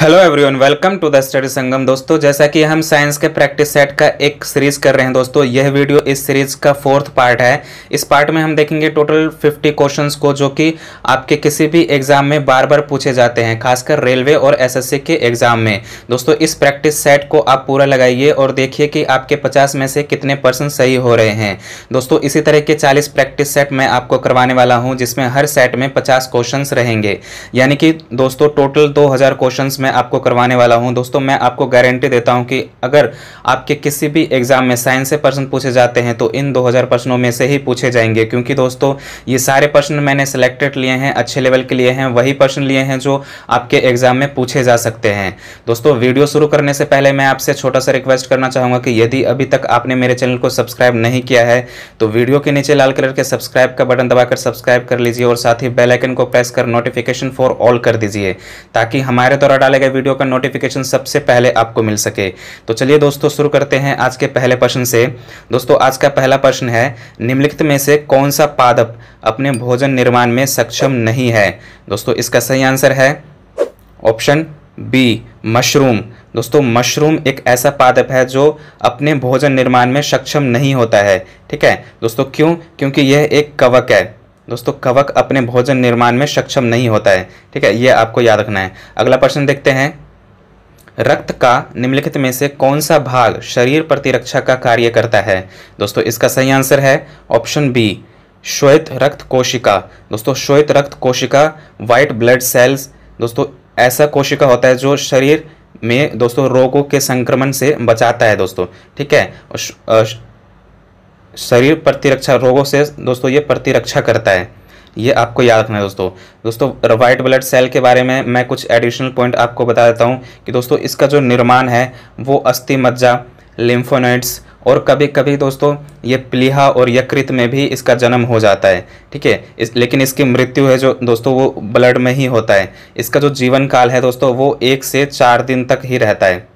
Hello everyone, welcome to the study Sangam. दोस्तों, जैसा कि हम साइंस के प्रैक्टिस सेट का एक सीरीज कर रहे हैं दोस्तों, यह वीडियो इस सीरीज का 4th पार्ट है। इस पार्ट में हम देखेंगे टोटल 50 क्वेश्चंस को, जो कि आपके किसी भी एग्जाम में बार बार पूछे जाते हैं, खासकर रेलवे और एसएससी के एग्जाम में। दोस्तों, इस प्रैक्टिस सेट को आप पूरा लगाइए और देखिए कि आपके 50 में से कितने % सही हो रहे हैं। दोस्तों, इसी तरह के 40 प्रैक्टिस सेट मैं आपको करवाने वाला हूं, जिसमें हर सेट में 50 क्वेश्चंस रहेंगे। यानी कि दोस्तों टोटल 2000 क्वेश्चंस मैं आपको करवाने वाला हूं। दोस्तों, मैं आपको गारंटी देता हूं कि अगर आपके किसी भी एग्जाम में साइंस से प्रश्न पूछे जाते हैं तो इन 2000 प्रश्नों में से ही पूछे जाएंगे, क्योंकि दोस्तों ये सारे प्रश्न मैंने सिलेक्टेड लिए हैं, अच्छे लेवल के लिए हैं, वही प्रश्न लिए हैं जो आपके एग्जाम में पूछे जा सकते हैं। दोस्तों, वीडियो शुरू करने से पहले मैं आपसे छोटा सा रिक्वेस्ट करना चाहूँगा कि यदि अभी तक आपने मेरे चैनल को सब्सक्राइब नहीं किया है तो वीडियो के नीचे लाल कलर के सब्सक्राइब का बटन दबाकर सब्सक्राइब कर लीजिए और साथ ही बेल आइकन को प्रेस कर नोटिफिकेशन फॉर ऑल कर दीजिए, ताकि हमारे द्वारा डाले गए वीडियो का नोटिफिकेशन सबसे पहले आपको मिल सके। तो चलिए दोस्तों, शुरू करते हैं आज के पहले प्रश्न से। दोस्तों, आज का पहला प्रश्न है, निम्नलिखित में से कौन सा पादप अपने भोजन निर्माण में सक्षम नहीं है? दोस्तों, इसका सही आंसर है ऑप्शन बी, मशरूम। दोस्तों, मशरूम एक ऐसा पादप है जो अपने भोजन निर्माण में सक्षम नहीं होता है। ठीक है दोस्तों, क्यों? क्योंकि यह एक कवक है। दोस्तों, कवक अपने भोजन निर्माण में सक्षम नहीं होता है। ठीक है, यह आपको याद रखना है। अगला प्रश्न देखते हैं, रक्त का निम्नलिखित में से कौन सा भाग शरीर प्रतिरक्षा का कार्य करता है? दोस्तों, इसका सही आंसर है ऑप्शन बी, श्वेत रक्त कोशिका। दोस्तों, श्वेत रक्त कोशिका, व्हाइट ब्लड सेल्स, दोस्तों ऐसा कोशिका होता है जो शरीर में दोस्तों रोगों के संक्रमण से बचाता है दोस्तों। ठीक है, शरीर प्रतिरक्षा रोगों से दोस्तों ये प्रतिरक्षा करता है, ये आपको याद रखना है दोस्तों। व्हाइट ब्लड सेल के बारे में मैं कुछ एडिशनल पॉइंट आपको बता देता हूँ कि दोस्तों इसका जो निर्माण है वो अस्थि मज्जा, लिम्फोनोइड्स और कभी कभी दोस्तों ये प्लीहा और यकृत में भी इसका जन्म हो जाता है। ठीक है, लेकिन इसकी मृत्यु है जो दोस्तों वो ब्लड में ही होता है। इसका जो जीवन काल है दोस्तों वो 1 से 4 दिन तक ही रहता है।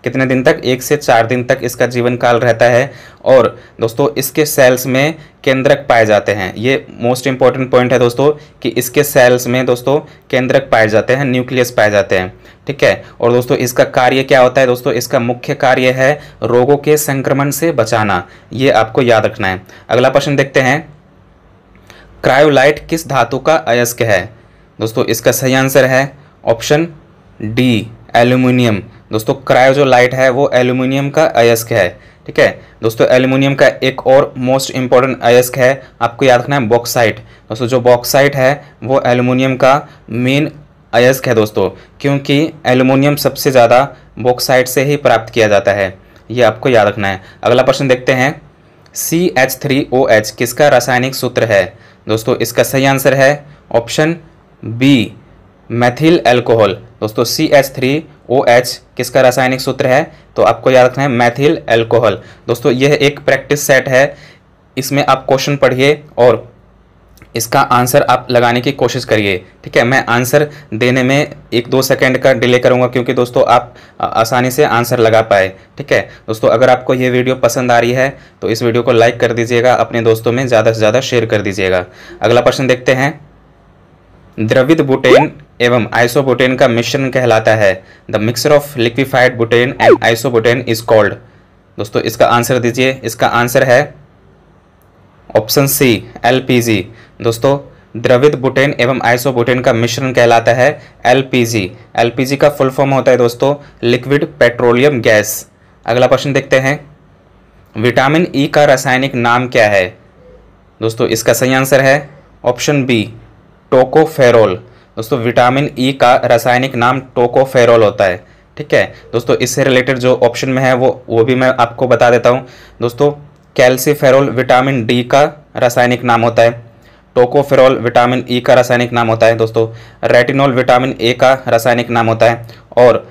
कितने दिन तक? 1 से 4 दिन तक इसका जीवन काल रहता है। और दोस्तों इसके सेल्स में केंद्रक पाए जाते हैं। ये मोस्ट इंपॉर्टेंट पॉइंट है दोस्तों कि इसके सेल्स में दोस्तों केंद्रक पाए जाते हैं, न्यूक्लियस पाए जाते हैं। ठीक है, और दोस्तों इसका कार्य क्या होता है? दोस्तों इसका मुख्य कार्य है रोगों के संक्रमण से बचाना, ये आपको याद रखना है। अगला प्रश्न देखते हैं, क्रायोलाइट किस धातु का अयस्क है? दोस्तों इसका सही आंसर है ऑप्शन डी, एल्यूमिनियम। दोस्तों क्रायो जो लाइट है वो एल्यूमिनियम का अयस्क है। ठीक है दोस्तों, एल्यूमिनियम का एक और मोस्ट इंपॉर्टेंट अयस्क है, आपको याद रखना है बॉक्साइट। दोस्तों जो बॉक्साइट है वो एल्यूमिनियम का मेन अयस्क है दोस्तों, क्योंकि एल्यूमिनियम सबसे ज़्यादा बॉक्साइट से ही प्राप्त किया जाता है, ये आपको याद रखना है। अगला प्रश्न देखते हैं, CH3OH किसका रासायनिक सूत्र है? दोस्तों इसका सही आंसर है ऑप्शन बी, मेथिल एल्कोहल। दोस्तों CH3OH किसका रासायनिक सूत्र है? तो आपको याद रखना है मेथिल एल्कोहल। दोस्तों यह एक प्रैक्टिस सेट है, इसमें आप क्वेश्चन पढ़िए और इसका आंसर आप लगाने की कोशिश करिए। ठीक है, मैं आंसर देने में 1-2 सेकंड का डिले करूंगा, क्योंकि दोस्तों आप आसानी से आंसर लगा पाए। ठीक है दोस्तों, अगर आपको ये वीडियो पसंद आ रही है तो इस वीडियो को लाइक कर दीजिएगा, अपने दोस्तों में ज़्यादा से ज़्यादा शेयर कर दीजिएगा। अगला प्रश्न देखते हैं, द्रवित बुटेन एवं आइसोबुटेन का मिश्रण कहलाता है? The mixture of liquefied butane and isobutane is called. दोस्तों इसका आंसर दीजिए, इसका आंसर है ऑप्शन सी, LPG। दोस्तों द्रवित बुटेन एवं आइसोबुटेन का मिश्रण कहलाता है LPG। LPG का फुल फॉर्म होता है दोस्तों लिक्विड पेट्रोलियम गैस। अगला प्रश्न देखते हैं, विटामिन ई का रासायनिक नाम क्या है? दोस्तों इसका सही आंसर है ऑप्शन बी, टोकोफेरोल। दोस्तों विटामिन ई का रासायनिक नाम टोकोफेरोल होता है। ठीक है दोस्तों, इससे रिलेटेड जो ऑप्शन में है वो भी मैं आपको बता देता हूँ। दोस्तों कैल्सीफेरोल विटामिन डी का रासायनिक नाम होता है, टोकोफेरोल विटामिन ई का रासायनिक नाम होता है। दोस्तों रेटिनॉल विटामिन ए का रासायनिक नाम होता है, और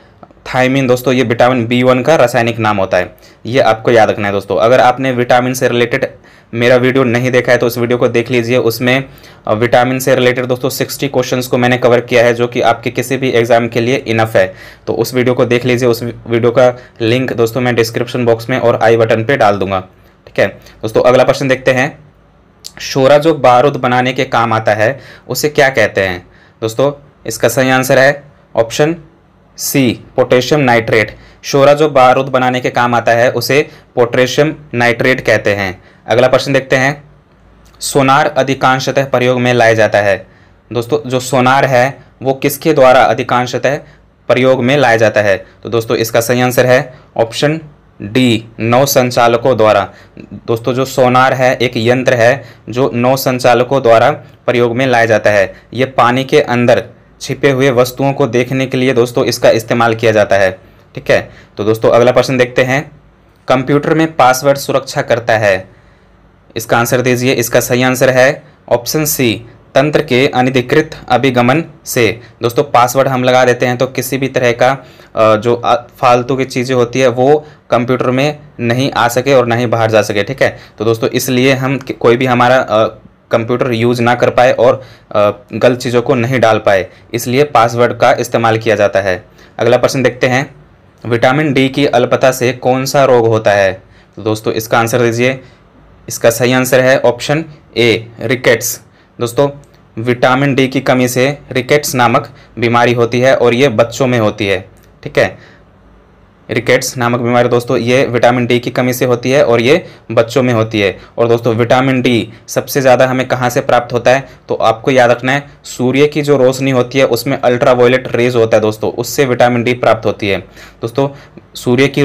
थायमिन दोस्तों ये विटामिन B1 का रासायनिक नाम होता है, ये आपको याद रखना है दोस्तों। अगर आपने विटामिन से रिलेटेड मेरा वीडियो नहीं देखा है तो उस वीडियो को देख लीजिए, उसमें विटामिन से रिलेटेड दोस्तों 60 क्वेश्चंस को मैंने कवर किया है, जो कि आपके किसी भी एग्जाम के लिए इनफ है। तो उस वीडियो को देख लीजिए, उस वीडियो का लिंक दोस्तों मैं डिस्क्रिप्शन बॉक्स में और आई बटन पे डाल दूंगा। ठीक है दोस्तों, अगला प्रश्न देखते हैं, शोरा जो बारूद बनाने के काम आता है उसे क्या कहते हैं? दोस्तों इसका सही आंसर है ऑप्शन सी, पोटेशियम नाइट्रेट। शोरा जो बारूद बनाने के काम आता है उसे पोटेशियम नाइट्रेट कहते हैं। अगला प्रश्न देखते हैं, सोनार अधिकांशतः प्रयोग में लाया जाता है। दोस्तों जो सोनार है वो किसके द्वारा अधिकांशतः प्रयोग में लाया जाता है? तो दोस्तों इसका सही आंसर है ऑप्शन डी, नौ संचालकों द्वारा। दोस्तों जो सोनार है एक यंत्र है जो नौ संचालकों द्वारा प्रयोग में लाया जाता है। ये पानी के अंदर छिपे हुए वस्तुओं को देखने के लिए दोस्तों इसका इस्तेमाल किया जाता है। ठीक है, तो दोस्तों अगला प्रश्न देखते हैं, कंप्यूटर में पासवर्ड सुरक्षा करता है, इसका आंसर दीजिए। इसका सही आंसर है ऑप्शन सी, तंत्र के अनधिकृत अभिगमन से। दोस्तों पासवर्ड हम लगा देते हैं तो किसी भी तरह का जो फालतू की चीज़ें होती है वो कंप्यूटर में नहीं आ सके और नहीं बाहर जा सके। ठीक है, तो दोस्तों इसलिए हम कोई भी हमारा कंप्यूटर यूज ना कर पाए और गलत चीज़ों को नहीं डाल पाए, इसलिए पासवर्ड का इस्तेमाल किया जाता है। अगला प्रश्न देखते हैं, विटामिन डी की अल्पता से कौन सा रोग होता है? तो दोस्तों इसका आंसर दीजिए। इसका सही आंसर है ऑप्शन ए, रिकेट्स। दोस्तों विटामिन डी की कमी से रिकेट्स नामक बीमारी होती है और ये बच्चों में होती है। ठीक है, रिकेट्स नामक बीमारी दोस्तों ये विटामिन डी की कमी से होती है और ये बच्चों में होती है। और दोस्तों विटामिन डी सबसे ज़्यादा हमें कहाँ से प्राप्त होता है? तो आपको याद रखना है, सूर्य की जो रोशनी होती है उसमें अल्ट्रावायलेट रेज होता है दोस्तों, उससे विटामिन डी प्राप्त होती है। दोस्तों सूर्य की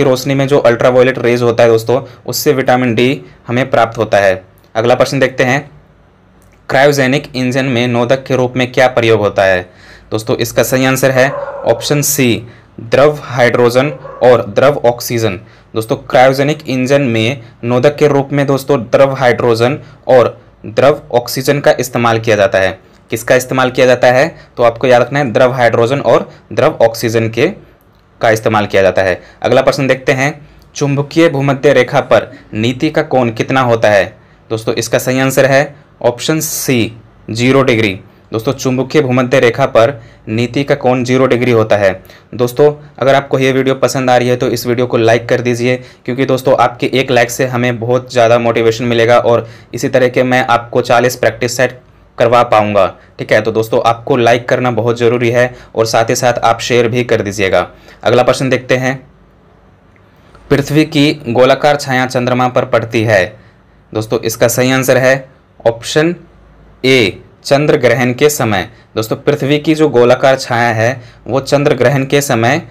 रोशनी में जो अल्ट्रावायलेट रेज होता है दोस्तों, उससे विटामिन डी हमें प्राप्त होता है। अगला प्रश्न देखते हैं, क्रायोजेनिक इंजन में नोदक के रूप में क्या प्रयोग होता है? दोस्तों इसका सही आंसर है ऑप्शन सी, द्रव हाइड्रोजन और द्रव ऑक्सीजन। दोस्तों क्रायोजेनिक इंजन में नोदक के रूप में दोस्तों द्रव हाइड्रोजन और द्रव ऑक्सीजन का इस्तेमाल किया जाता है। किसका इस्तेमाल किया जाता है? तो आपको याद रखना है, द्रव हाइड्रोजन और द्रव ऑक्सीजन का इस्तेमाल किया जाता है। अगला प्रश्न देखते हैं, चुंबकीय भूमध्य रेखा पर नीति का कोण कितना होता है? दोस्तों इसका सही आंसर है ऑप्शन सी, 0 डिग्री। दोस्तों चुंबकीय भूमध्य रेखा पर नीति का कोण 0 डिग्री होता है। दोस्तों अगर आपको ये वीडियो पसंद आ रही है तो इस वीडियो को लाइक कर दीजिए, क्योंकि दोस्तों आपके एक लाइक से हमें बहुत ज़्यादा मोटिवेशन मिलेगा और इसी तरह के मैं आपको 40 प्रैक्टिस सेट करवा पाऊंगा। ठीक है, तो दोस्तों आपको लाइक करना बहुत ज़रूरी है और साथ ही साथ आप शेयर भी कर दीजिएगा। अगला प्रश्न देखते हैं, पृथ्वी की गोलाकार छाया चंद्रमा पर पड़ती है। दोस्तों इसका सही आंसर है ऑप्शन ए, चंद्र ग्रहण के समय। दोस्तों पृथ्वी की जो गोलाकार छाया है वो चंद्र ग्रहण के समय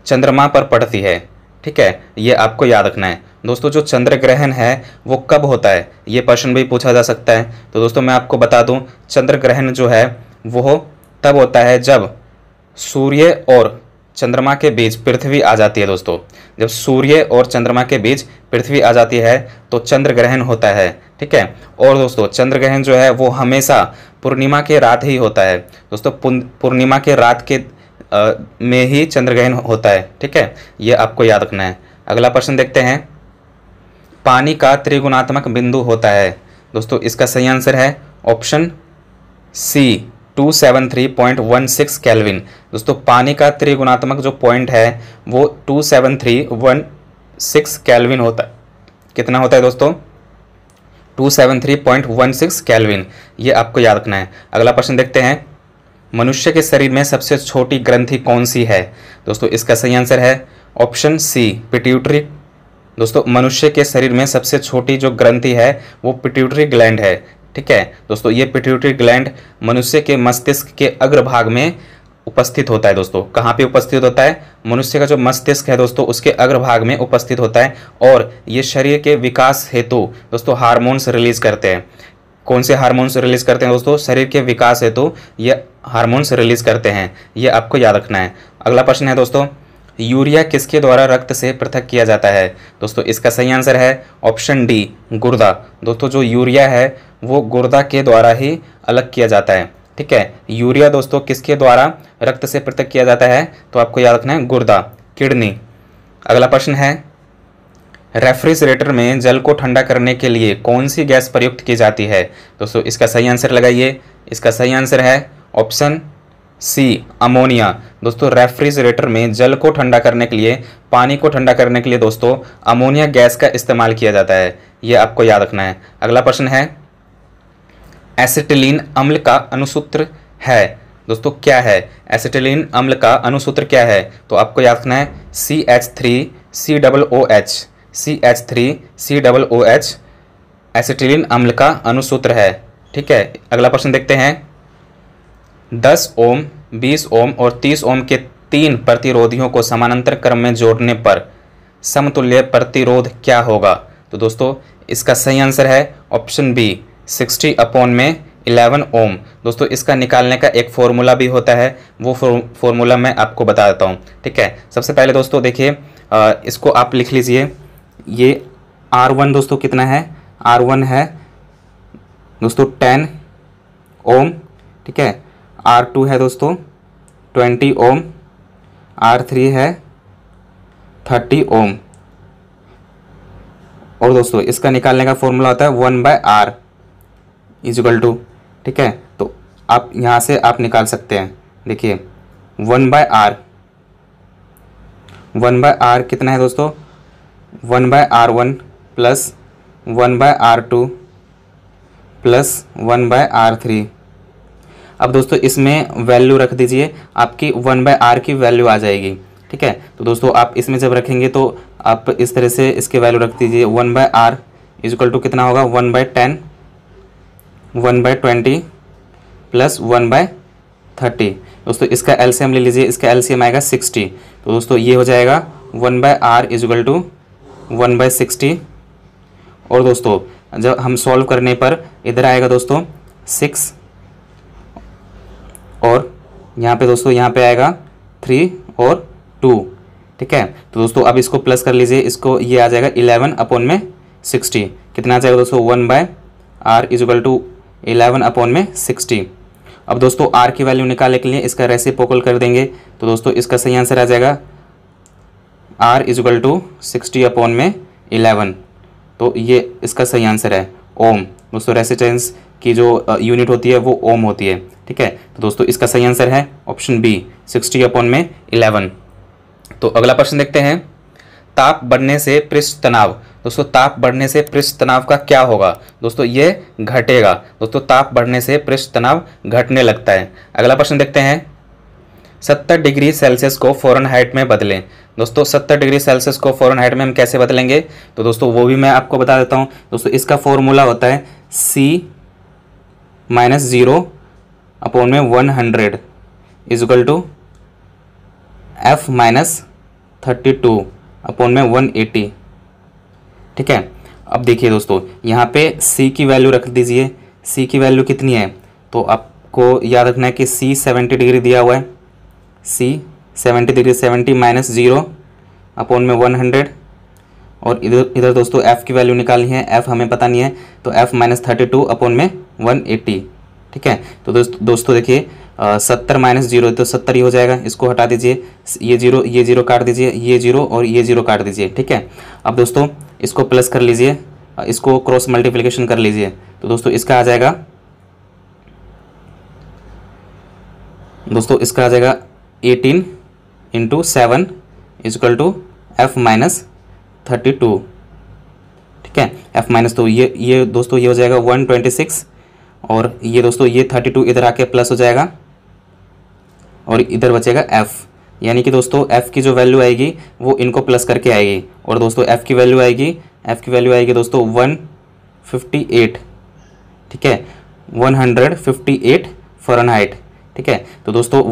चंद्रमा पर पड़ती है। ठीक है, ये आपको याद रखना है। दोस्तों जो चंद्र ग्रहण है वो कब होता है, ये प्रश्न भी पूछा जा सकता है। तो दोस्तों मैं आपको बता दूं, चंद्र ग्रहण जो है वो तब होता है जब सूर्य और चंद्रमा के बीच पृथ्वी आ जाती है। दोस्तों जब सूर्य और चंद्रमा के बीच पृथ्वी आ जाती है तो चंद्र ग्रहण होता है। ठीक है, और दोस्तों चंद्र ग्रहण जो है वो हमेशा पूर्णिमा के रात ही होता है। दोस्तों पूर्णिमा के रात के में ही चंद्र ग्रहण होता है। ठीक है, ये आपको याद रखना है। अगला प्रश्न देखते हैं, पानी का त्रिगुणात्मक बिंदु होता है। दोस्तों इसका सही आंसर है ऑप्शन सी, 273.16 केल्विन। दोस्तों पानी का त्रिगुणात्मक जो पॉइंट है वो 273.16 केल्विन होता है। कितना होता है दोस्तों? 273.16 केल्विन। ये आपको याद रखना है। अगला प्रश्न देखते हैं, मनुष्य के शरीर में सबसे छोटी ग्रंथि कौन सी है? दोस्तों इसका सही आंसर है ऑप्शन सी, पिट्यूटरी। दोस्तों मनुष्य के शरीर में सबसे छोटी जो ग्रंथि है वो पिट्यूटरी ग्लैंड है। ठीक है दोस्तों, ये पिट्यूटरी ग्लैंड मनुष्य के मस्तिष्क के अग्रभाग में उपस्थित होता है। दोस्तों कहाँ पे उपस्थित होता है? मनुष्य का जो मस्तिष्क है दोस्तों उसके अग्रभाग में उपस्थित होता है और ये शरीर के विकास हेतु दोस्तों हार्मोन्स रिलीज करते हैं। कौन से हार्मोन्स रिलीज करते हैं दोस्तों? शरीर के विकास हेतु ये हार्मोन्स रिलीज करते हैं। ये आपको याद रखना है। अगला प्रश्न है दोस्तों, यूरिया किसके द्वारा रक्त से पृथक किया जाता है? दोस्तों इसका सही आंसर है ऑप्शन डी, गुर्दा। दोस्तों जो यूरिया है वो गुर्दा के द्वारा ही अलग किया जाता है। ठीक है, यूरिया दोस्तों किसके द्वारा रक्त से पृथक किया जाता है? तो आपको याद रखना है गुर्दा, किडनी। अगला प्रश्न है, रेफ्रिजरेटर में जल को ठंडा करने के लिए कौन सी गैस प्रयुक्त की जाती है? दोस्तों इसका सही आंसर लगाइए। इसका सही आंसर है ऑप्शन सी, अमोनिया। दोस्तों रेफ्रिजरेटर में जल को ठंडा करने के लिए, पानी को ठंडा करने के लिए दोस्तों अमोनिया गैस का इस्तेमाल किया जाता है। यह आपको याद रखना है। अगला प्रश्न है, एसिटिलीन अम्ल का अनुसूत्र है। दोस्तों क्या है एसिटिलीन अम्ल का अनुसूत्र क्या है? तो आपको याद रखना है CH3COOH, CH3COOH एसिटिलीन अम्ल का अनुसूत्र है। ठीक है, अगला प्रश्न देखते हैं। 10 ओम, 20 ओम और 30 ओम के 3 प्रतिरोधियों को समानांतर क्रम में जोड़ने पर समतुल्य प्रतिरोध क्या होगा? तो दोस्तों इसका सही आंसर है ऑप्शन बी 60 अपॉन में 11 ओम। दोस्तों इसका निकालने का एक फॉर्मूला भी होता है, वो फॉर्मूला मैं आपको बता देता हूँ। ठीक है, सबसे पहले दोस्तों देखिए इसको आप लिख लीजिए। ये R1 दोस्तों कितना है? R1 है दोस्तों 10 ओम। ठीक है, R2 है दोस्तों 20 ओम, R3 है 30 ओम। और दोस्तों इसका निकालने का फॉर्मूला होता है 1/R इक्वल टू। ठीक है, तो आप यहाँ से आप निकाल सकते हैं। देखिए 1/R कितना है दोस्तों? 1/R1 plus 1/R2 plus 1/R3। अब दोस्तों इसमें वैल्यू रख दीजिए, आपकी 1/R की वैल्यू आ जाएगी। ठीक है, तो दोस्तों आप इसमें जब रखेंगे तो आप इस तरह से इसके वैल्यू रख दीजिए। 1/R इक्वल टू कितना होगा? 1/10, 1/20 प्लस 1/30। दोस्तों इसका एलसीएम ले लीजिए, इसका एलसीएम आएगा 60। तो दोस्तों ये हो जाएगा 1/R इक्वल टू 1/60। और दोस्तों जब हम सॉल्व करने पर इधर आएगा दोस्तों 6 और यहाँ पे दोस्तों यहाँ पे आएगा 3 और 2। ठीक है, तो दोस्तों अब इसको प्लस कर लीजिए, इसको ये आ जाएगा 11 अपॉन में 60। कितना आ जाएगा दोस्तों? 1/R इक्वल टू 11 अपॉन में 60। अब दोस्तों R की वैल्यू निकालने के लिए इसका रेसिप्रोकल कर देंगे। तो दोस्तों इसका सही आंसर आ जाएगा R इक्वल टू 60 अपॉन में 11। तो ये इसका सही आंसर है ओम। दोस्तों रेसिस्टेंस की जो यूनिट होती है वो ओम होती है। ठीक है, तो दोस्तों इसका सही आंसर है ऑप्शन बी 60 अपॉन में 11। तो अगला प्रश्न देखते हैं। ताप बढ़ने से पृष्ठ तनाव। दोस्तों ताप बढ़ने से पृष्ठ तनाव का क्या होगा? दोस्तों ये घटेगा। दोस्तों ताप बढ़ने से पृष्ठ तनाव घटने लगता है। अगला प्रश्न देखते हैं। 70 डिग्री सेल्सियस को फ़ारेनहाइट में बदलें। दोस्तों 70 डिग्री सेल्सियस को फ़ारेनहाइट में हम कैसे बदलेंगे? तो दोस्तों वो भी मैं आपको बता देता हूँ। दोस्तों इसका फॉर्मूला होता है C-0 अपॉन में 100 इक्वल टू F-32 अपॉन में 180। ठीक है, अब देखिए दोस्तों यहाँ पे C की वैल्यू रख दीजिए। C की वैल्यू कितनी है? तो आपको याद रखना है कि C 70 डिग्री दिया हुआ है। C 70 डिग्री 70 माइनस 0 अपॉन में 100। और इधर दोस्तों F की वैल्यू निकालनी है। F हमें पता नहीं है, तो F-32 अपॉन में 180। ठीक है, तो दोस्तों देखिए 70 माइनस 0 तो 70 ही हो जाएगा। इसको हटा दीजिए, ये जीरो काट दीजिए, ये जीरो और ये जीरो काट दीजिए। ठीक है, अब दोस्तों इसको प्लस कर लीजिए, इसको क्रॉस मल्टीप्लिकेशन कर लीजिए। तो दोस्तों इसका आ जाएगा दोस्तों इसका आ जाएगा 18 इंटू 7 इक्वल टू F-32। ठीक है, F माइनस तो ये दोस्तों ये हो जाएगा 126 और ये दोस्तों ये 32 इधर आके प्लस हो जाएगा और इधर बचेगा F। यानी कि दोस्तों F की जो वैल्यू आएगी वो इनको प्लस करके आएगी। और दोस्तों F की वैल्यू आएगी दोस्तों 158। ठीक है, 158 फ़ारेनहाइट। ठीक है, तो दोस्तों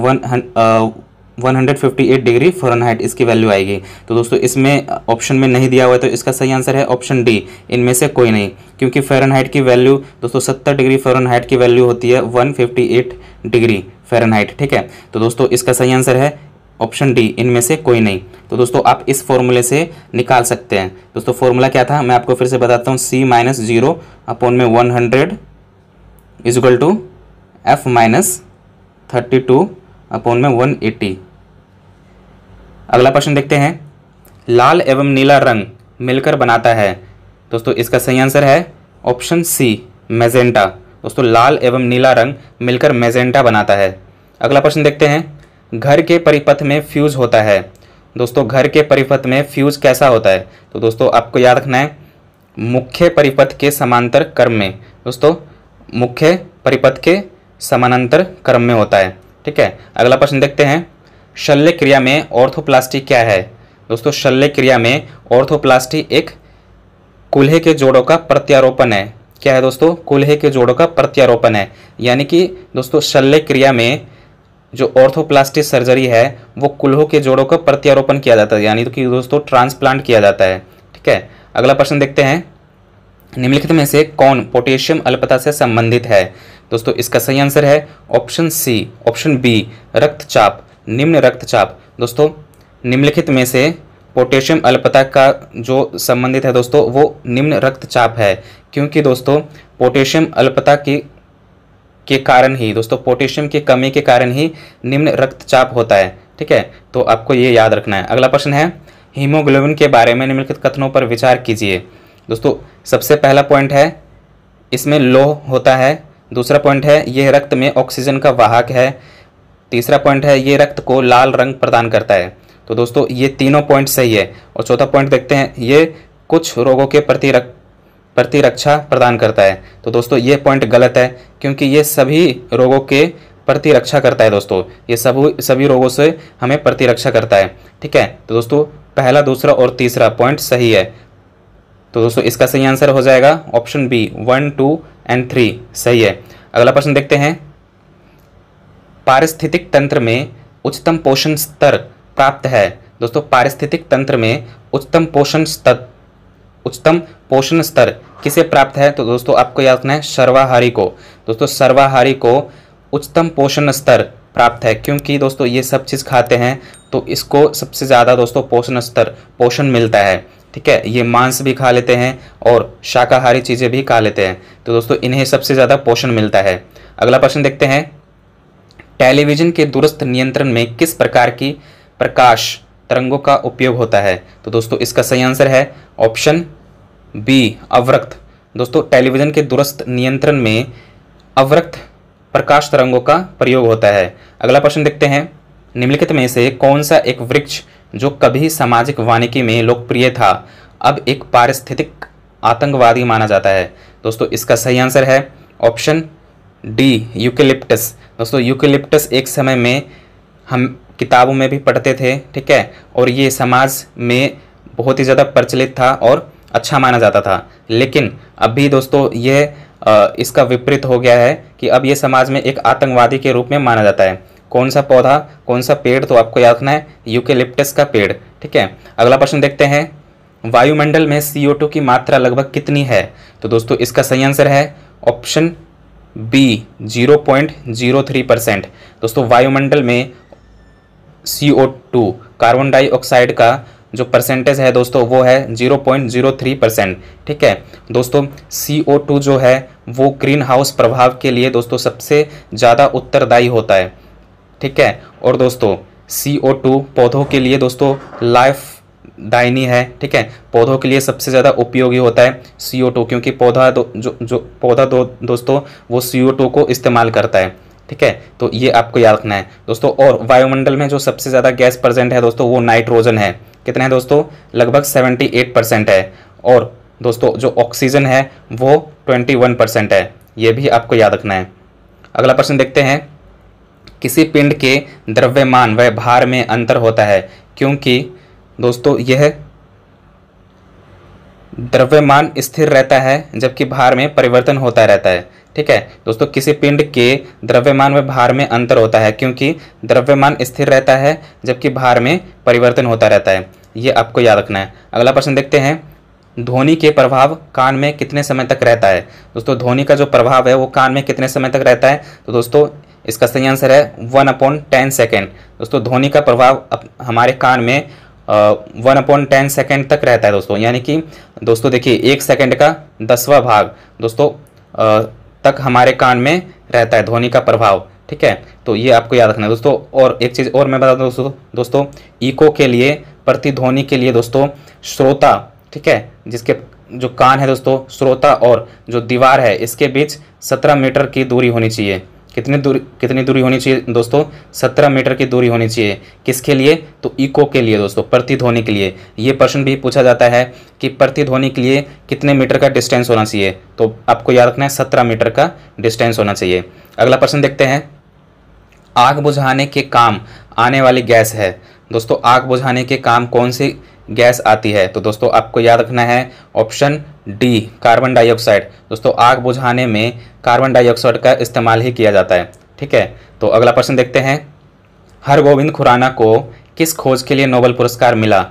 158 डिग्री फ़ारेनहाइट इसकी वैल्यू आएगी। तो दोस्तों इसमें ऑप्शन में नहीं दिया हुआ है, तो इसका सही आंसर है ऑप्शन डी, इनमें से कोई नहीं। क्योंकि फ़ारेनहाइट की वैल्यू दोस्तों 70 डिग्री फ़ारेनहाइट की वैल्यू होती है 158 डिग्री फ़ारेनहाइट। ठीक है, तो दोस्तों इसका सही आंसर है ऑप्शन डी, इनमें से कोई नहीं। तो दोस्तों आप इस फॉर्मूले से निकाल सकते हैं। दोस्तों फॉर्मूला क्या था मैं आपको फिर से बताता हूँ। C-0 अपॉन में 100 इक्वल टू F-32 अपॉन में 180। अगला प्रश्न देखते हैं। लाल एवं नीला रंग मिलकर बनाता है। दोस्तों इसका सही आंसर है ऑप्शन सी, मैजेंटा। दोस्तों लाल एवं नीला रंग मिलकर मैजेंटा बनाता है। अगला प्रश्न देखते हैं। घर के परिपथ में फ्यूज होता है। दोस्तों घर के परिपथ में फ्यूज कैसा होता है? तो दोस्तों आपको याद रखना है मुख्य परिपथ के समांतर क्रम में। दोस्तों मुख्य परिपथ के समानांतर क्रम में होता है। ठीक है, अगला प्रश्न देखते हैं, शल्य क्रिया में ऑर्थोप्लास्टी क्या है? दोस्तों शल्य क्रिया में ऑर्थोप्लास्टी एक कूल्हे के जोड़ों का प्रत्यारोपण है। क्या है दोस्तों? कूल्हे के जोड़ों का प्रत्यारोपण है। यानी कि दोस्तों शल्य क्रिया में जो ऑर्थोप्लास्टी सर्जरी है वो कूल्हों के जोड़ों का प्रत्यारोपण किया जाता है, यानी कि दोस्तों ट्रांसप्लांट किया जाता है। ठीक है, अगला प्रश्न देखते हैं, निम्नलिखित में से कौन पोटेशियम अल्पता से संबंधित है? दोस्तों इसका सही आंसर है ऑप्शन सी, ऑप्शन बी, रक्तचाप, निम्न रक्तचाप। दोस्तों निम्नलिखित में से पोटेशियम अल्पता का जो संबंधित है दोस्तों वो निम्न रक्तचाप है, क्योंकि दोस्तों पोटेशियम अल्पता के कारण ही दोस्तों पोटेशियम की कमी के कारण ही निम्न रक्तचाप होता है। ठीक है, तो आपको ये याद रखना है। अगला प्रश्न है, हीमोग्लोबिन के बारे में निम्नलिखित कथनों पर विचार कीजिए। दोस्तों सबसे पहला पॉइंट है इसमें लौह होता है, दूसरा पॉइंट है यह रक्त में ऑक्सीजन का वाहक है, तीसरा पॉइंट है ये रक्त को लाल रंग प्रदान करता है। तो दोस्तों ये तीनों पॉइंट सही है। और चौथा पॉइंट देखते हैं, ये कुछ रोगों के प्रतिरक्षा प्रदान करता है। तो दोस्तों ये पॉइंट गलत है, क्योंकि ये सभी रोगों के प्रतिरक्षा करता है। दोस्तों ये सभी रोगों से हमें प्रतिरक्षा करता है। ठीक है, तो दोस्तों पहला, दूसरा और तीसरा पॉइंट सही है। तो दोस्तों इसका सही आंसर हो जाएगा ऑप्शन बी, 1, 2 एंड 3 सही है। अगला प्रश्न देखते हैं, पारिस्थितिक तंत्र में उच्चतम पोषण स्तर प्राप्त है। दोस्तों पारिस्थितिक तंत्र में उच्चतम पोषण स्तर किसे प्राप्त है? तो दोस्तों आपको याद रखना है सर्वाहारी को। दोस्तों सर्वाहारी को उच्चतम पोषण स्तर प्राप्त है, क्योंकि दोस्तों ये सब चीज़ खाते हैं तो इसको सबसे ज़्यादा दोस्तों पोषण मिलता है। ठीक है, ये मांस भी खा लेते हैं और शाकाहारी चीज़ें भी खा लेते हैं, तो दोस्तों इन्हें सबसे ज़्यादा पोषण मिलता है। अगला प्रश्न देखते हैं, टेलीविजन के दूरस्थ नियंत्रण में किस प्रकार की प्रकाश तरंगों का उपयोग होता है? तो दोस्तों इसका सही आंसर है ऑप्शन बी, अवरक्त। दोस्तों टेलीविजन के दूरस्थ नियंत्रण में अवरक्त प्रकाश तरंगों का प्रयोग होता है। अगला प्रश्न देखते हैं, निम्नलिखित में से कौन सा एक वृक्ष जो कभी सामाजिक वानिकी में लोकप्रिय था अब एक पारिस्थितिक आतंकवादी माना जाता है? दोस्तों इसका सही आंसर है ऑप्शन डी, यूकेलिप्टस। दोस्तों यूकेलिप्टस एक समय में हम किताबों में भी पढ़ते थे। ठीक है, और ये समाज में बहुत ही ज़्यादा प्रचलित था और अच्छा माना जाता था, लेकिन अभी दोस्तों यह इसका विपरीत हो गया है कि अब ये समाज में एक आतंकवादी के रूप में माना जाता है। कौन सा पौधा, कौन सा पेड़? तो आपको याद रखना है यूकेलिप्टस का पेड़। ठीक है, अगला प्रश्न देखते हैं, वायुमंडल में CO2 की मात्रा लगभग कितनी है? तो दोस्तों इसका सही आंसर है ऑप्शन बी, 0.03%। दोस्तों वायुमंडल में CO2 कार्बन डाइऑक्साइड का जो परसेंटेज है दोस्तों वो है 0.03%। ठीक है दोस्तों, CO2 जो है वो ग्रीन हाउस प्रभाव के लिए दोस्तों सबसे ज़्यादा उत्तरदायी होता है। ठीक है, और दोस्तों CO2 पौधों के लिए दोस्तों लाइफ दायनी है। ठीक है, पौधों के लिए सबसे ज़्यादा उपयोगी होता है CO2, क्योंकि पौधा दोस्तों वो CO2 को इस्तेमाल करता है। ठीक है, तो ये आपको याद रखना है दोस्तों। और वायुमंडल में जो सबसे ज़्यादा गैस प्रेजेंट है दोस्तों वो नाइट्रोजन है। कितना है दोस्तों? लगभग 78% है। और दोस्तों जो ऑक्सीजन है वो 21% है। ये भी आपको याद रखना है। अगला प्रश्न देखते हैं, किसी पिंड के द्रव्यमान व भार में अंतर होता है क्योंकि दोस्तों यह द्रव्यमान स्थिर रहता है जबकि भार में परिवर्तन होता रहता है। ठीक है दोस्तों, किसी पिंड के द्रव्यमान व भार में अंतर होता है क्योंकि द्रव्यमान स्थिर रहता है जबकि भार में परिवर्तन होता रहता है। ये आपको याद रखना है। अगला प्रश्न देखते हैं, ध्वनि के प्रभाव कान में कितने समय तक रहता है? दोस्तों ध्वनि का जो प्रभाव है वो कान में कितने समय तक रहता है? तो दोस्तों इसका सही आंसर है 1/10 सेकेंड। दोस्तों ध्वनि का प्रभाव हमारे कान में 1/10 सेकेंड तक रहता है दोस्तों, यानी कि दोस्तों देखिए 1 सेकेंड का 10वां भाग दोस्तों तक हमारे कान में रहता है ध्वनि का प्रभाव। ठीक है, तो ये आपको याद रखना है दोस्तों। और एक चीज़ और मैं बता दूँ दोस्तों, इको के लिए, प्रतिध्वनि के लिए दोस्तों श्रोता, ठीक है, जिसके जो कान है दोस्तों, श्रोता और जो दीवार है इसके बीच 17 मीटर की दूरी होनी चाहिए। कितनी दूरी होनी चाहिए दोस्तों? 17 मीटर की दूरी होनी चाहिए। किसके लिए? तो इको के लिए दोस्तों, प्रतिध्वनि के लिए। ये प्रश्न भी पूछा जाता है कि प्रतिध्वनि के लिए कितने मीटर का डिस्टेंस होना चाहिए, तो आपको याद रखना है 17 मीटर का डिस्टेंस होना चाहिए। अगला प्रश्न देखते हैं, आग बुझाने के काम आने वाली गैस है। दोस्तों आग बुझाने के काम कौन सी गैस आती है? तो दोस्तों आपको याद रखना है ऑप्शन डी, कार्बन डाइऑक्साइड। दोस्तों आग बुझाने में कार्बन डाइऑक्साइड का इस्तेमाल ही किया जाता है। ठीक है, तो अगला प्रश्न देखते हैं, हरगोविंद खुराना को किस खोज के लिए नोबेल पुरस्कार मिला?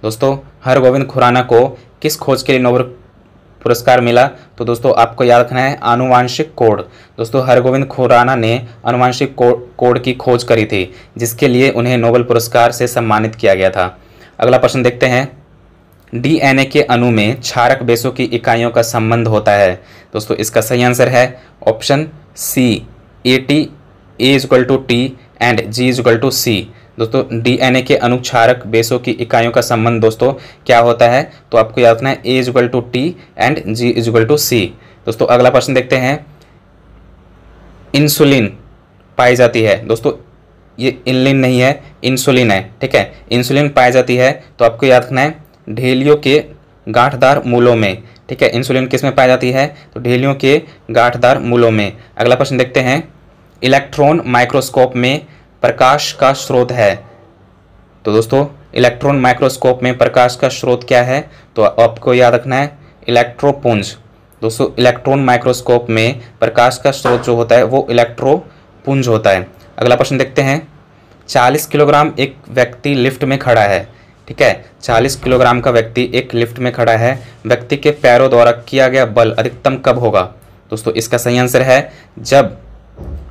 दोस्तों हरगोविंद खुराना को किस खोज के लिए नोबेल पुरस्कार मिला? तो दोस्तों आपको याद रखना है आनुवांशिक कोड। दोस्तों हरगोविंद खुराना ने आनुवांशिक कोड की खोज करी थी, जिसके लिए उन्हें नोबेल पुरस्कार से सम्मानित किया गया था। अगला प्रश्न देखते हैं, डीएनए के अणु में क्षारक बेसों की इकाइयों का संबंध होता है। दोस्तों इसका सही आंसर है option C, A equal to T and G equal to C. दोस्तों डीएनए के अणु क्षारक बेसों की इकाइयों का संबंध दोस्तों क्या होता है? तो आपको याद रखना है A equal to T and G equal to C. दोस्तों अगला प्रश्न देखते हैं, इंसुलिन पाई जाती है। दोस्तों ये इनलिन नहीं है, इंसुलिन है। ठीक है, इंसुलिन पाई जाती है तो आपको याद रखना है ढेलियों के गांठदार मूलों में। ठीक है, इंसुलिन किस में पाई जाती है? तो ढेलियों के गांठदार मूलों में। अगला प्रश्न देखते हैं, इलेक्ट्रॉन माइक्रोस्कोप में प्रकाश का स्रोत है। तो दोस्तों इलेक्ट्रॉन माइक्रोस्कोप में प्रकाश का स्रोत क्या है? तो आपको याद रखना है इलेक्ट्रोपुंज। दोस्तों इलेक्ट्रॉन माइक्रोस्कोप में प्रकाश का स्रोत जो होता है वो इलेक्ट्रोपुंज होता है। अगला प्रश्न देखते हैं, 40 किलोग्राम एक व्यक्ति लिफ्ट में खड़ा है। ठीक है, 40 किलोग्राम का व्यक्ति एक लिफ्ट में खड़ा है, व्यक्ति के पैरों द्वारा किया गया बल अधिकतम कब होगा? दोस्तों इसका सही आंसर है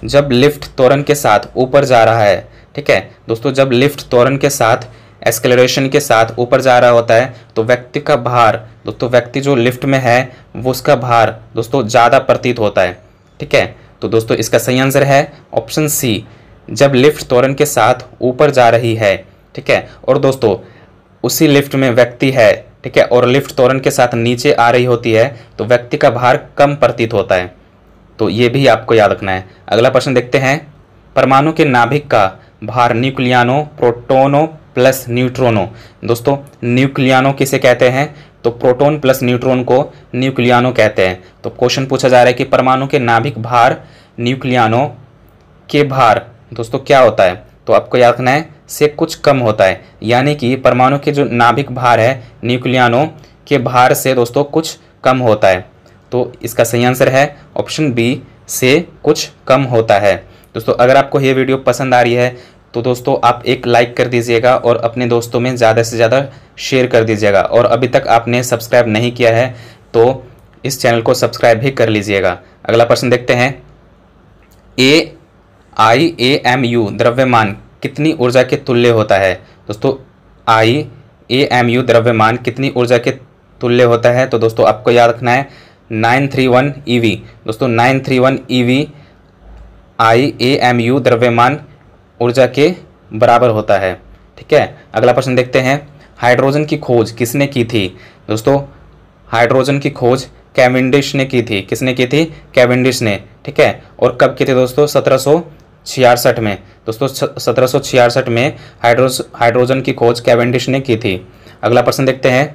जब लिफ्ट त्वरण के साथ ऊपर जा रहा है। ठीक है दोस्तों, जब लिफ्ट त्वरण के साथ एक्सेलरेशन के साथ ऊपर जा रहा होता है तो व्यक्ति का भार, दोस्तों व्यक्ति जो लिफ्ट में है वो उसका भार दोस्तों ज़्यादा प्रतीत होता है। ठीक है, तो दोस्तों इसका सही आंसर है ऑप्शन सी, जब लिफ्ट त्वरण के साथ ऊपर जा रही है। ठीक है, और दोस्तों उसी लिफ्ट में व्यक्ति है। ठीक है, और लिफ्ट त्वरण के साथ नीचे आ रही होती है तो व्यक्ति का भार कम प्रतीत होता है। तो ये भी आपको याद रखना है। अगला प्रश्न देखते हैं, परमाणु के नाभिक का भार न्यूक्लियानो, प्रोटोनो प्लस न्यूट्रोनो। दोस्तों न्यूक्लियानो किसे कहते हैं? तो प्रोटॉन प्लस न्यूट्रॉन को न्यूक्लियानो कहते हैं। तो क्वेश्चन पूछा जा रहा है कि परमाणु के नाभिक भार न्यूक्लियानो के भार दोस्तों क्या होता है? तो आपको याद रखना है से कुछ कम होता है, यानी कि परमाणु के जो नाभिक भार है न्यूक्लियानो के भार से दोस्तों कुछ कम होता है। तो इसका सही आंसर है ऑप्शन बी, से कुछ कम होता है। दोस्तों अगर आपको ये वीडियो पसंद आ रही है तो दोस्तों आप एक लाइक कर दीजिएगा और अपने दोस्तों में ज़्यादा से ज़्यादा शेयर कर दीजिएगा, और अभी तक आपने सब्सक्राइब नहीं किया है तो इस चैनल को सब्सक्राइब भी कर लीजिएगा। अगला प्रश्न देखते हैं, IAMU द्रव्यमान कितनी ऊर्जा के तुल्य होता है? दोस्तों IAMU द्रव्यमान कितनी ऊर्जा के तुल्य होता है? तो दोस्तों आपको याद रखना है 931 EV। दोस्तों 931 EV IAMU द्रव्यमान ऊर्जा के बराबर होता है। ठीक है, अगला प्रश्न देखते हैं, हाइड्रोजन की खोज किसने की थी? दोस्तों हाइड्रोजन की खोज कैवेंडिश ने की थी। किसने की थी? कैवेंडिश ने। ठीक है, और कब की थी दोस्तों? 1766 में। दोस्तों 1766 में हाइड्रोजन की खोज कैवेंडिश ने की थी। अगला प्रश्न देखते हैं,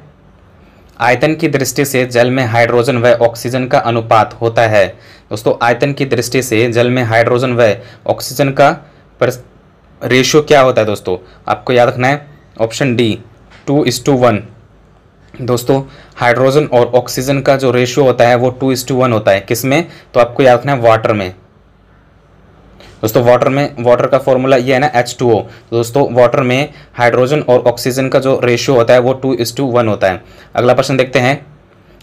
आयतन की दृष्टि से जल में हाइड्रोजन व ऑक्सीजन का अनुपात होता है। दोस्तों आयतन की दृष्टि से जल में हाइड्रोजन व ऑक्सीजन का रेशियो क्या होता है? दोस्तों आपको याद रखना है ऑप्शन डी, 2:1। दोस्तों हाइड्रोजन और ऑक्सीजन का जो रेशियो होता है वो 2:1 होता है। किसमें? तो आपको याद रखना है वाटर में। दोस्तों वाटर का फॉर्मूला ये है ना H2O। दोस्तों वाटर में हाइड्रोजन और ऑक्सीजन का जो रेशियो होता है वो 2:1 होता है। अगला प्रश्न देखते हैं,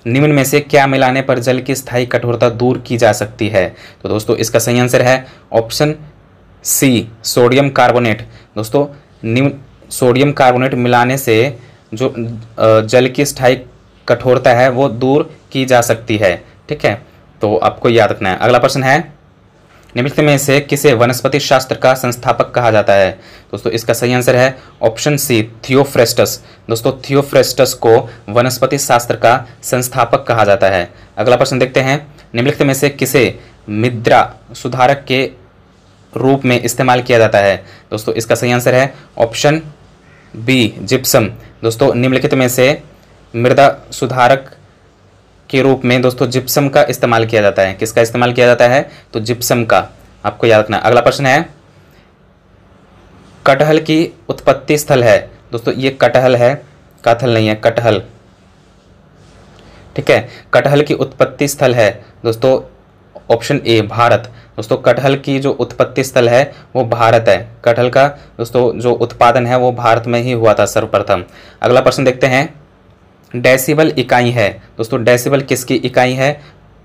निम्न में से क्या मिलाने पर जल की स्थायी कठोरता दूर की जा सकती है? तो दोस्तों इसका सही आंसर है ऑप्शन सी, सोडियम कार्बोनेट। दोस्तों सोडियम कार्बोनेट मिलाने से जो जल की स्थायी कठोरता है वो दूर की जा सकती है। ठीक है, तो आपको याद रखना है। अगला प्रश्न है, निम्नलिखित में से किसे वनस्पति शास्त्र का संस्थापक कहा जाता है? दोस्तों इसका सही आंसर है ऑप्शन सी, थियोफ्रेस्टस। दोस्तों थियोफ्रेस्टस को वनस्पति शास्त्र का संस्थापक कहा जाता है। अगला प्रश्न देखते हैं, निम्नलिखित में से किसे मृदा सुधारक के रूप में इस्तेमाल किया जाता है? दोस्तों इसका सही आंसर है ऑप्शन बी, जिप्सम। दोस्तों निम्नलिखित में से मृदा सुधारक के रूप में दोस्तों जिप्सम का इस्तेमाल किया जाता है? किसका इस्तेमाल किया जाता है? तो जिप्सम का, आपको याद रखना। अगला प्रश्न है, कटहल की उत्पत्ति स्थल है? दोस्तों ये कटहल है, कटहल नहीं है, कटहल, ठीक है। कटहल की उत्पत्ति स्थल है दोस्तों ऑप्शन ए, भारत। दोस्तों कटहल की जो उत्पत्ति स्थल है वो भारत है। कटहल का दोस्तों जो उत्पादन है वो भारत में ही हुआ था सर्वप्रथम। अगला प्रश्न देखते हैं, डेसिबल इकाई है? दोस्तों डेसिबल किसकी इकाई है?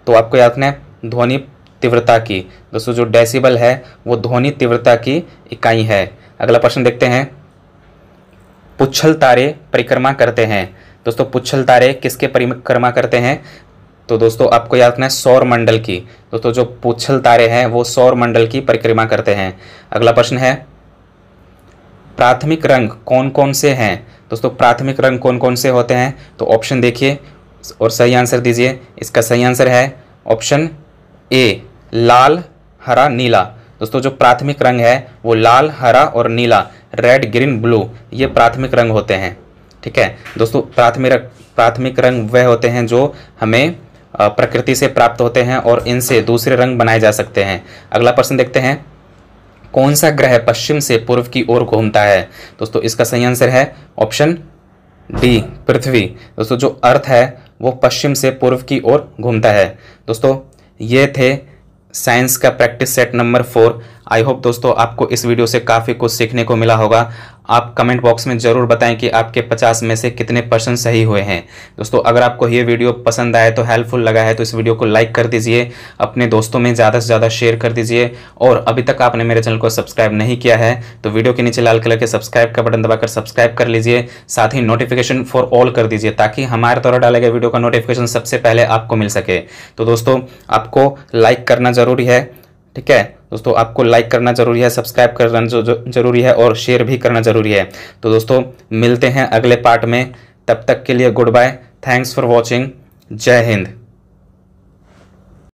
तो आपको याद रखना है ध्वनि तीव्रता की। दोस्तों जो डेसिबल है वो ध्वनि तीव्रता की इकाई है। अगला प्रश्न देखते हैं, पुच्छल तारे परिक्रमा करते हैं? दोस्तों पुच्छल तारे किसके परिक्रमा करते हैं? तो दोस्तों आपको याद रखना है सौर मंडल की। दोस्तों जो पुच्छल तारे हैं वो सौर मंडल की परिक्रमा करते हैं। अगला प्रश्न है, प्राथमिक रंग कौन कौन से हैं? दोस्तों प्राथमिक रंग कौन कौन से होते हैं? तो ऑप्शन देखिए और सही आंसर दीजिए। इसका सही आंसर है ऑप्शन ए, लाल, हरा, नीला। दोस्तों जो प्राथमिक रंग है वो लाल, हरा और नीला, रेड, ग्रीन, ब्लू, ये प्राथमिक रंग होते हैं, ठीक है। दोस्तों प्राथमिक रंग वह होते हैं जो हमें प्रकृति से प्राप्त होते हैं और इनसे दूसरे रंग बनाए जा सकते हैं। अगला प्रश्न देखते हैं, कौन सा ग्रह पश्चिम से पूर्व की ओर घूमता है? दोस्तों इसका सही आंसर है ऑप्शन डी, पृथ्वी। दोस्तों जो अर्थ है वो पश्चिम से पूर्व की ओर घूमता है। दोस्तों ये थे साइंस का practice set number 4। I hope दोस्तों आपको इस वीडियो से काफ़ी कुछ सीखने को मिला होगा। आप कमेंट बॉक्स में ज़रूर बताएं कि आपके 50 में से कितने % सही हुए हैं। दोस्तों अगर आपको ये वीडियो पसंद आए तो हेल्पफुल लगा है तो इस वीडियो को लाइक कर दीजिए, अपने दोस्तों में ज़्यादा से ज़्यादा शेयर कर दीजिए, और अभी तक आपने मेरे चैनल को सब्सक्राइब नहीं किया है तो वीडियो के नीचे लाल कलर के सब्सक्राइब का बटन दबाकर सब्सक्राइब कर लीजिए। साथ ही नोटिफिकेशन फॉर ऑल कर दीजिए ताकि हमारे द्वारा डाले गए वीडियो का नोटिफिकेशन सबसे पहले आपको मिल सके। तो दोस्तों आपको लाइक करना ज़रूरी है, ठीक है दोस्तों, आपको लाइक करना जरूरी है, सब्सक्राइब करना जरूरी है और शेयर भी करना जरूरी है। तो दोस्तों मिलते हैं अगले पार्ट में, तब तक के लिए good bye, thanks for watching, जय हिंद।